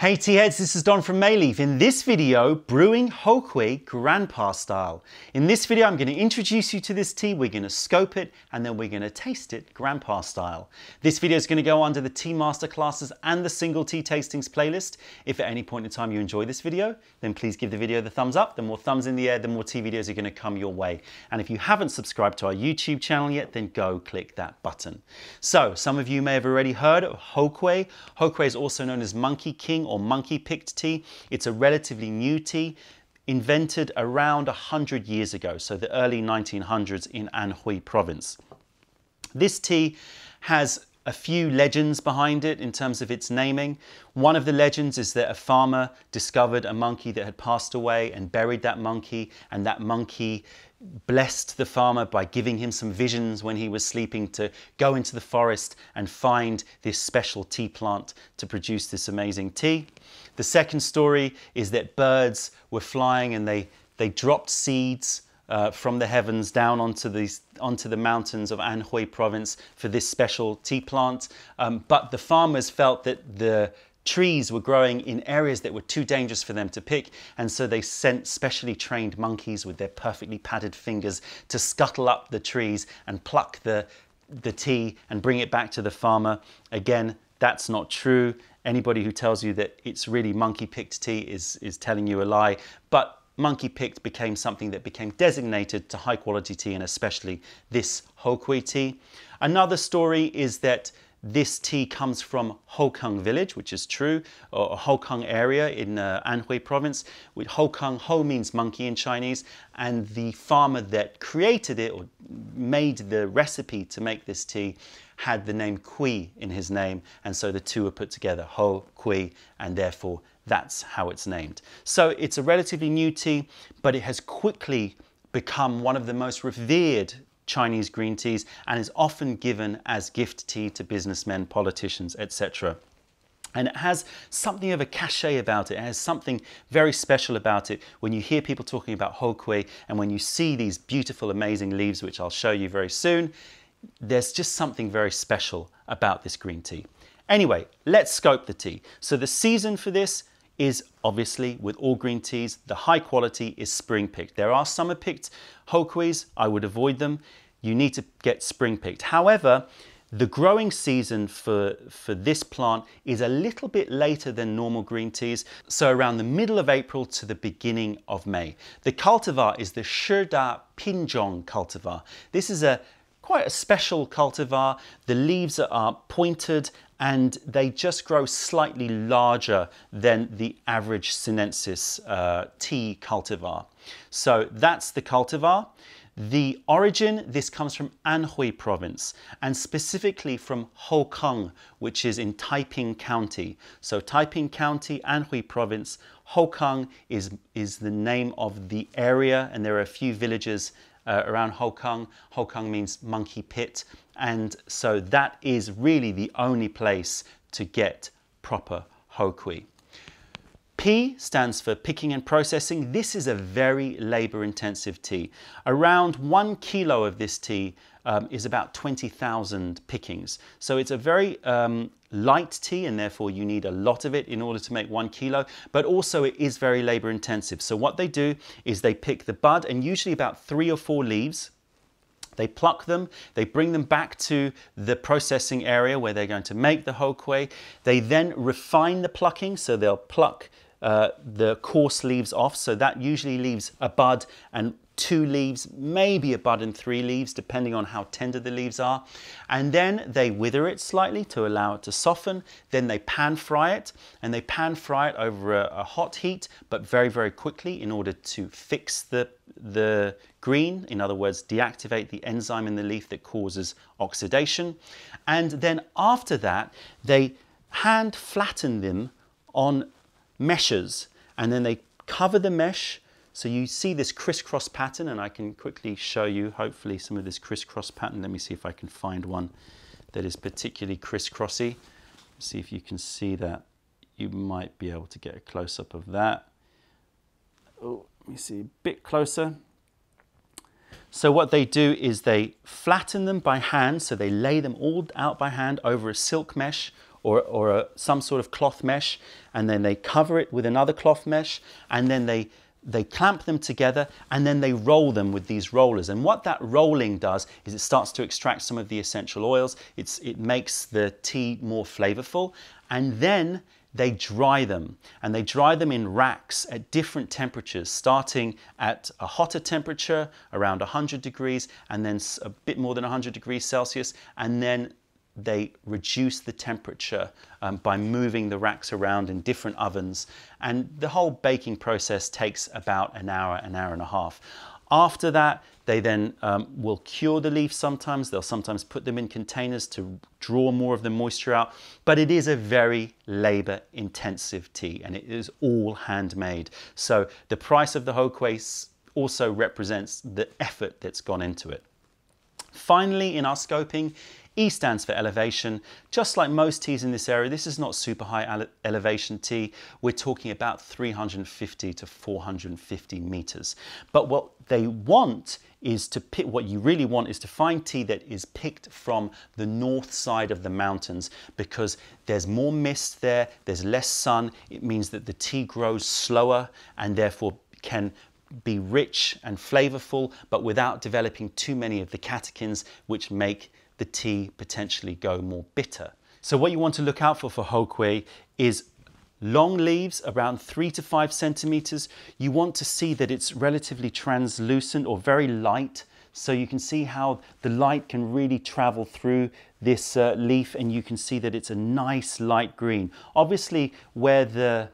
Hey tea heads, this is Don from Mayleaf. In this video, brewing Hou Kui grandpa style. In this video, I'm going to introduce you to this tea, we're going to scope it, and then we're going to taste it grandpa style. This video is going to go under the tea masterclasses and the single tea tastings playlist. If at any point in time you enjoy this video, then please give the video the thumbs up. The more thumbs in the air, the more tea videos are going to come your way. And if you haven't subscribed to our YouTube channel yet, then go click that button. So, some of you may have already heard of Hou Kui. Hou Kui is also known as Monkey King or monkey picked tea. It's a relatively new tea, invented around 100 years ago, so the early 1900s in Anhui province. This tea has a few legends behind it in terms of its naming. One of the legends is that a farmer discovered a monkey that had passed away and buried that monkey, and that monkey blessed the farmer by giving him some visions when he was sleeping to go into the forest and find this special tea plant to produce this amazing tea. The second story is that birds were flying and they dropped seeds from the heavens down onto the mountains of Anhui province for this special tea plant. But the farmers felt that the trees were growing in areas that were too dangerous for them to pick, and so they sent specially trained monkeys with their perfectly padded fingers to scuttle up the trees and pluck the tea and bring it back to the farmer. Again, that's not true. Anybody who tells you that it's really monkey picked tea is telling you a lie. But monkey picked became something that became designated to high quality tea, and especially this Hou Kui tea. Another story is that this tea comes from Houkang village, which is true, or Houkang area in Anhui province. With Houkang, Hou means monkey in Chinese, and the farmer that created it or made the recipe to make this tea had the name Kui in his name, and so the two are put together, Hou Kui, and therefore that's how it's named. So it's a relatively new tea, but it has quickly become one of the most revered Chinese green teas and is often given as gift tea to businessmen, politicians, etc. And it has something of a cachet about it. It has something very special about it when you hear people talking about Hou Kui, and when you see these beautiful, amazing leaves, which I'll show you very soon. There's just something very special about this green tea. Anyway, let's scope the tea. So the season for this is obviously, with all green teas, the high quality is spring picked. There are summer picked Hou Kuis, I would avoid them. You need to get spring picked. However, the growing season for this plant is a little bit later than normal green teas, so around the middle of April to the beginning of May. The cultivar is the Shida Pinzhong cultivar. This is quite a special cultivar. The leaves are pointed and they just grow slightly larger than the average sinensis tea cultivar. So that's the cultivar. The origin, this comes from Anhui province, and specifically from Houkang, which is in Taiping County. So Taiping County, Anhui province, Houkang is the name of the area, and there are a few villages around Houkang. Houkang means monkey pit, and so that is really the only place to get proper Hou Kui. P stands for picking and processing. This is a very labor-intensive tea. Around 1 kilo of this tea is about 20,000 pickings. So it's a very light tea, and therefore you need a lot of it in order to make 1 kilo, but also it is very labor-intensive. So what they do is they pick the bud, and usually about 3 or 4 leaves. They pluck them, they bring them back to the processing area where they're going to make the Hou Kui. They then refine the plucking, so they'll pluck the coarse leaves off, so that usually leaves a bud and 2 leaves, maybe a bud and 3 leaves, depending on how tender the leaves are. And then they wither it slightly to allow it to soften. Then they pan fry it, and they pan fry it over a hot heat, but very, very quickly in order to fix the green, in other words, deactivate the enzyme in the leaf that causes oxidation. And then after that, they hand flatten them on meshes, and then they cover the mesh. So you see this crisscross pattern, and I can quickly show you hopefully some of this crisscross pattern. Let me see if I can find one that is particularly crisscrossy. See if you can see that. You might be able to get a close-up of that. Oh, let me see a bit closer. So what they do is they flatten them by hand, so they lay them all out by hand over a silk mesh or some sort of cloth mesh, and then they cover it with another cloth mesh, and then they clamp them together, and then they roll them with these rollers. And what that rolling does is it starts to extract some of the essential oils. It makes the tea more flavorful, and then they dry them, and they dry them in racks at different temperatures, starting at a hotter temperature around 100 degrees, and then a bit more than 100 degrees Celsius, and then they reduce the temperature by moving the racks around in different ovens. And the whole baking process takes about an hour and a half. After that, they then will cure the leaves sometimes. They'll sometimes put them in containers to draw more of the moisture out. But it is a very labor-intensive tea, and it is all handmade. So the price of the Hou Kui also represents the effort that's gone into it. Finally, in our scoping, E stands for elevation. Just like most teas in this area, this is not super high elevation tea. We're talking about 350 to 450 meters. But what they want is to pick, what you really want is to find tea that is picked from the north side of the mountains, because there's more mist there, there's less sun. It means that the tea grows slower and therefore can be rich and flavorful, but without developing too many of the catechins, which make the tea potentially go more bitter. So what you want to look out for Hou Kui is long leaves around 3 to 5 centimeters. You want to see that it's relatively translucent or very light, so you can see how the light can really travel through this leaf, and you can see that it's a nice light green. Obviously, where the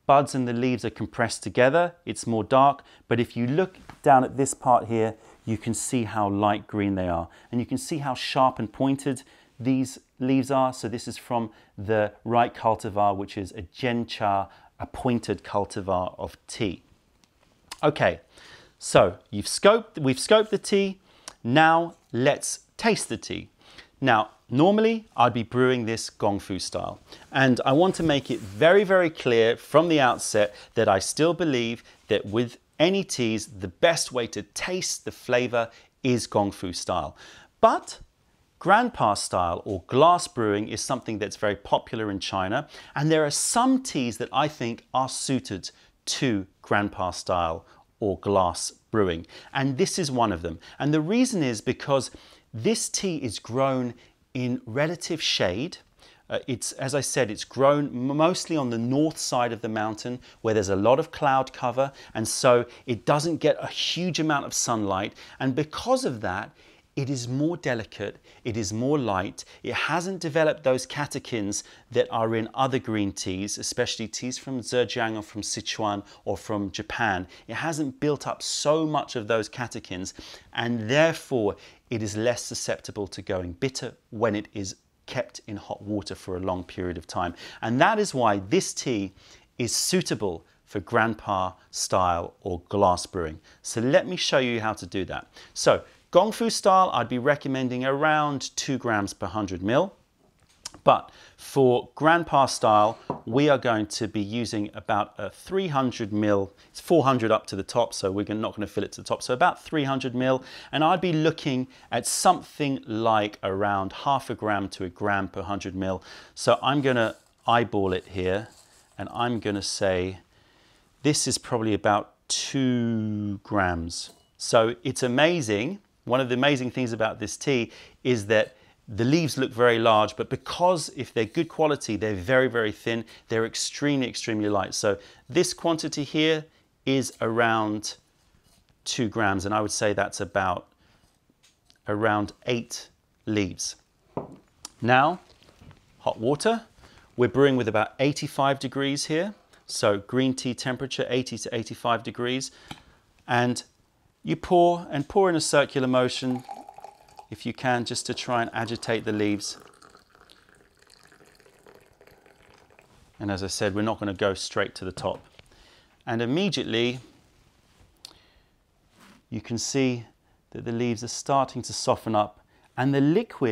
buds and the leaves are compressed together, it's more dark, but if you look down at this part here, you can see how light green they are, and you can see how sharp and pointed these leaves are. So this is from the right cultivar, which is a Gencha, a pointed cultivar of tea. Okay, so we've scoped the tea. Now let's taste the tea. Now, normally I'd be brewing this Gongfu style, and I want to make it very, very clear from the outset that I still believe that with any teas, the best way to taste the flavor is Gongfu style. But Grandpa style or glass brewing is something that's very popular in China, and there are some teas that I think are suited to Grandpa style or glass brewing, and this is one of them. And the reason is because this tea is grown in relative shade. As I said, it's grown mostly on the north side of the mountain where there's a lot of cloud cover, and so it doesn't get a huge amount of sunlight, and because of that, it is more delicate, it is more light, it hasn't developed those catechins that are in other green teas, especially teas from Zhejiang or from Sichuan or from Japan. It hasn't built up so much of those catechins, and therefore it is less susceptible to going bitter when it is kept in hot water for a long period of time. And that is why this tea is suitable for Grandpa style or glass brewing. So let me show you how to do that. So Gongfu style, I'd be recommending around 2 grams per 100 ml. But for Grandpa style, we are going to be using about a 300 ml. It's 400 up to the top, so we're not going to fill it to the top. So about 300 ml. And I'd be looking at something like around half a gram to a gram per 100 ml. So I'm going to eyeball it here, and I'm going to say this is probably about 2 grams. So it's amazing. One of the amazing things about this tea is that the leaves look very large, but because if they're good quality, they're very, very thin. They're extremely, extremely light. So this quantity here is around 2 grams, and I would say that's about around 8 leaves. Now, hot water. We're brewing with about 85 degrees here. So green tea temperature, 80 to 85 degrees. And you pour in a circular motion, if you can, just to try and agitate the leaves. And as I said, we're not going to go straight to the top. And immediately, you can see that the leaves are starting to soften up, and the liquor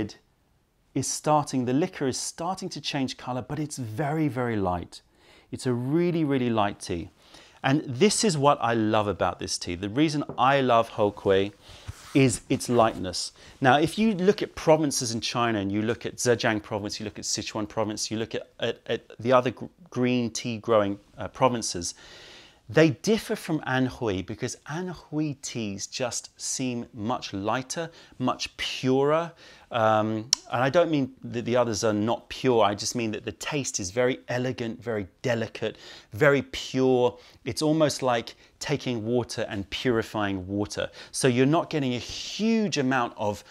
is starting to change color, but it's very, very light. It's a really, really light tea. And this is what I love about this tea. The reason I love Hou Kui is its lightness. Now, if you look at provinces in China and you look at Zhejiang province, you look at Sichuan province, you look at the other green tea growing provinces, they differ from Anhui because Anhui teas just seem much lighter, much purer. And I don't mean that the others are not pure, I just mean that the taste is very elegant, very delicate, very pure. It's almost like taking water and purifying water. So you're not getting a huge amount of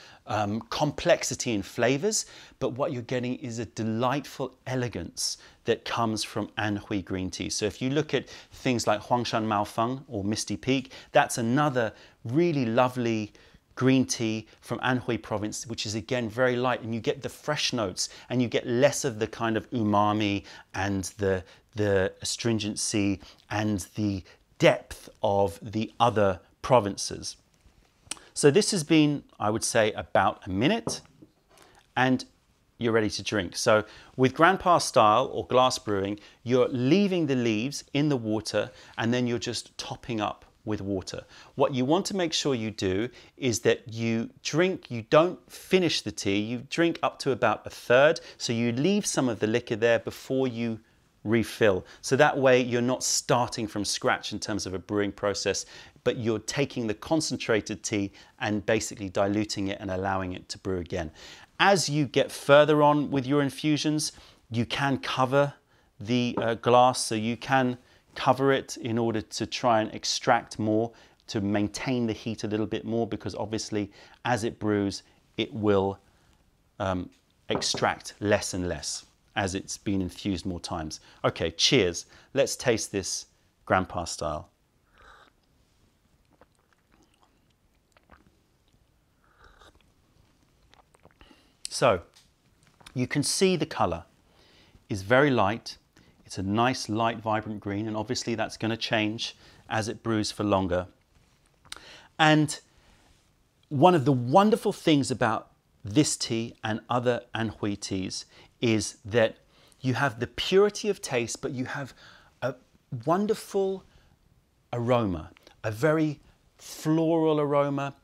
complexity in flavors, but what you're getting is a delightful elegance that comes from Anhui green tea. So if you look at things like Huangshan Maofeng or Misty Peak, that's another really lovely green tea from Anhui province, which is again very light, and you get the fresh notes and you get less of the kind of umami and the astringency and the depth of the other provinces. So this has been, I would say, about a minute and you're ready to drink. So with grandpa style or glass brewing, you're leaving the leaves in the water and then you're just topping up with water. What you want to make sure you do is that you don't finish the tea, you drink up to about a third. So you leave some of the liquor there before you refill. So that way you're not starting from scratch in terms of a brewing process, but you're taking the concentrated tea and basically diluting it and allowing it to brew again. As you get further on with your infusions, you can cover the glass, so you can cover it in order to try and extract more, to maintain the heat a little bit more, because obviously as it brews, it will extract less and less as it's been infused more times. Okay, cheers. Let's taste this grandpa style. So you can see the color is very light. It's a nice, light, vibrant green, and obviously that's going to change as it brews for longer. And one of the wonderful things about this tea and other Anhui teas is that you have the purity of taste, but you have a wonderful aroma, a very floral aroma.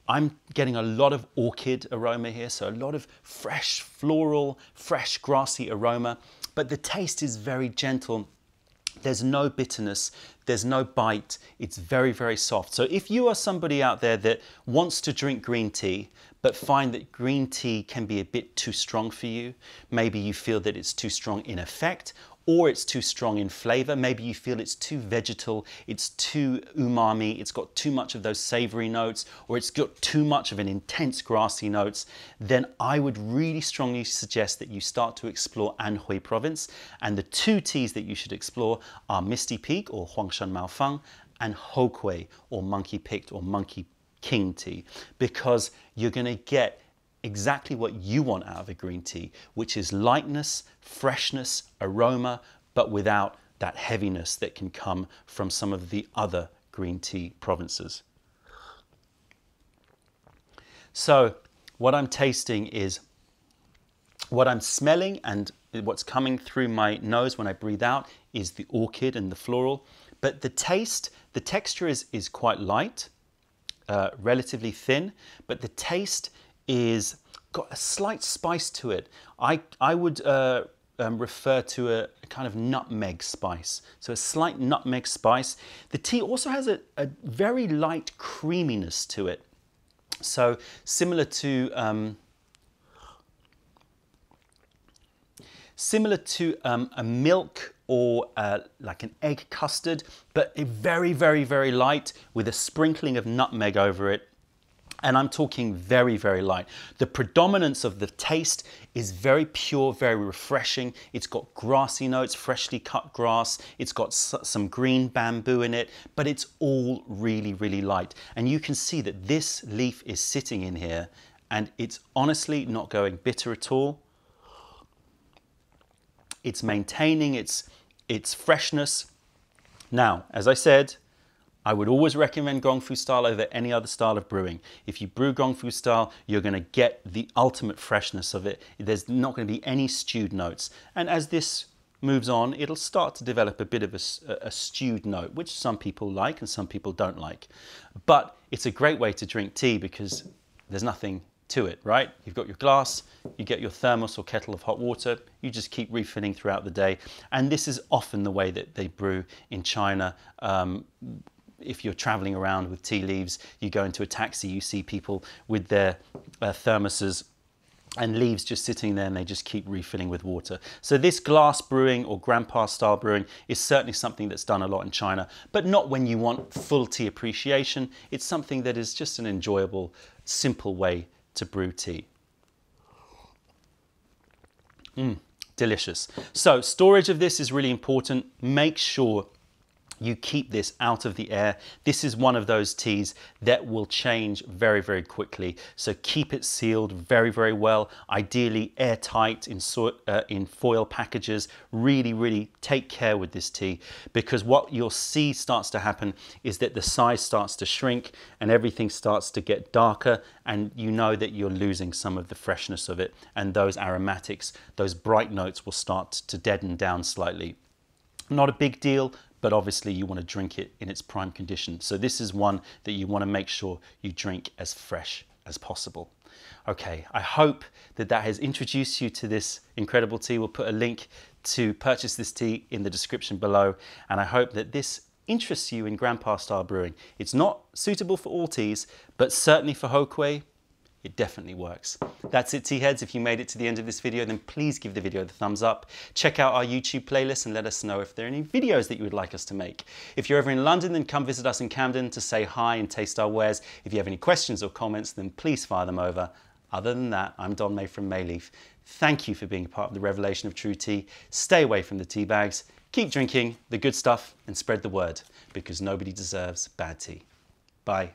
I'm getting a lot of orchid aroma here, so a lot of fresh, floral, fresh, grassy aroma, but the taste is very gentle. There's no bitterness, there's no bite, it's very, very soft. So if you are somebody out there that wants to drink green tea, but find that green tea can be a bit too strong for you, maybe you feel that it's too strong in effect, or it's too strong in flavor, maybe you feel it's too vegetal, it's too umami, it's got too much of those savory notes, or it's got too much of an intense grassy notes, then I would really strongly suggest that you start to explore Anhui province. And the two teas that you should explore are Misty Peak or Huangshan Maofeng and Hou Kui or Monkey Picked or Monkey King tea, because you're going to get exactly what you want out of a green tea, which is lightness, freshness, aroma, but without that heaviness that can come from some of the other green tea provinces. So what I'm tasting is, what I'm smelling and what's coming through my nose when I breathe out is the orchid and the floral, but the taste, the texture is quite light, relatively thin, but the taste is got a slight spice to it. I would refer to a kind of nutmeg spice, so a slight nutmeg spice. The tea also has a very light creaminess to it, so similar to a milk or like an egg custard, but a very, very, very light with a sprinkling of nutmeg over it. And I'm talking very, very light. The predominance of the taste is very pure, very refreshing. It's got grassy notes, freshly cut grass. It's got some green bamboo in it, but it's all really, really light. And you can see that this leaf is sitting in here and it's honestly not going bitter at all. It's maintaining its freshness. Now, as I said, I would always recommend Gong Fu style over any other style of brewing. If you brew Gong Fu style, you're going to get the ultimate freshness of it. There's not going to be any stewed notes. And as this moves on, it'll start to develop a bit of a stewed note, which some people like and some people don't like. But it's a great way to drink tea because there's nothing to it, right? You've got your glass, you get your thermos or kettle of hot water, you just keep refilling throughout the day. And this is often the way that they brew in China. If you're traveling around with tea leaves, you go into a taxi, you see people with their thermoses and leaves just sitting there, and they just keep refilling with water. So this glass brewing or grandpa style brewing is certainly something that's done a lot in China, but not when you want full tea appreciation. It's something that is just an enjoyable, simple way to brew tea. Delicious. So storage of this is really important. Make sure you keep this out of the air. This is one of those teas that will change very, very quickly. So keep it sealed very, very well, ideally airtight in foil packages. Really, really take care with this tea, because what you'll see starts to happen is that the size starts to shrink and everything starts to get darker, and you know that you're losing some of the freshness of it, and those aromatics, those bright notes will start to deaden down slightly. Not a big deal, but obviously you want to drink it in its prime condition. So this is one that you want to make sure you drink as fresh as possible. Okay, I hope that that has introduced you to this incredible tea. We'll put a link to purchase this tea in the description below, and I hope that this interests you in grandpa style brewing. It's not suitable for all teas, but certainly for Hou Kui, it definitely works. That's it, tea heads. If you made it to the end of this video, then please give the video the thumbs up. Check out our YouTube playlist and let us know if there are any videos that you would like us to make. If you're ever in London, then come visit us in Camden to say hi and taste our wares. If you have any questions or comments, then please fire them over. Other than that, I'm Don May from Mayleaf. Thank you for being a part of the revelation of true tea. Stay away from the tea bags. Keep drinking the good stuff and spread the word, because nobody deserves bad tea. Bye.